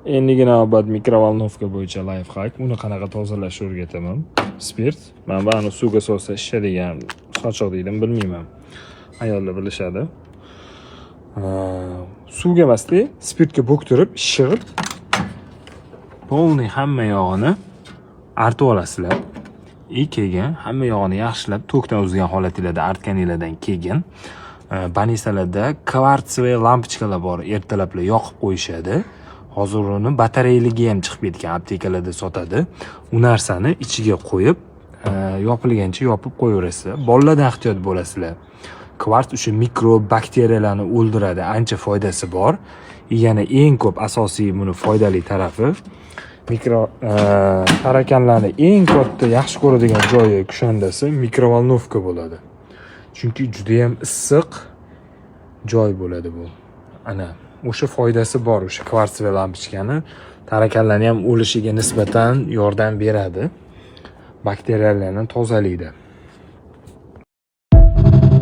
Endigina navbat mikrovolnovka bo'yicha life hack. Uni qanaqa tozalashni o'rgataman. Spirt. Men buni suvga solsa ishlaydigan sochiq deydim, bilmayman. Ayollar bilishadi. Suvga emasdi, spirtga bo'ktirib, shig'ib polni hamma yog'ini artib olasizlar. Keyin hamma yog'ini yaxshilab tokdan o'zgan holatingizda artganingizdan keyin banisalarda kvartsli lampochkalar bor, ertalablar yoqib qo'yishadi. Hozir uni batareyligi ham chiqib ketgan, aptekalarda sotadi. U narsani ichiga qo'yib, yopilgancha yopib qo'yaverasizlar. Bolalardan ehtiyot bo'lasizlar. Kvarts o'sha mikrobakteriyalarni o'ldiradi, ancha foydasi bor. Yana eng ko'p asosiy buni foydali tarafi tarakanlarni eng katta yaxshi ko'radigan joyi kushandasi mikrovolnovka bo'ladi. Chunki juda ham issiq joy bo'ladi bu. Ana o'sha foydasi bor, o'sha kvarts va lampochkani tarakanlarni ham o'lishiga nisbatan yordam beradi. Bakteriyalarni tozalaydi.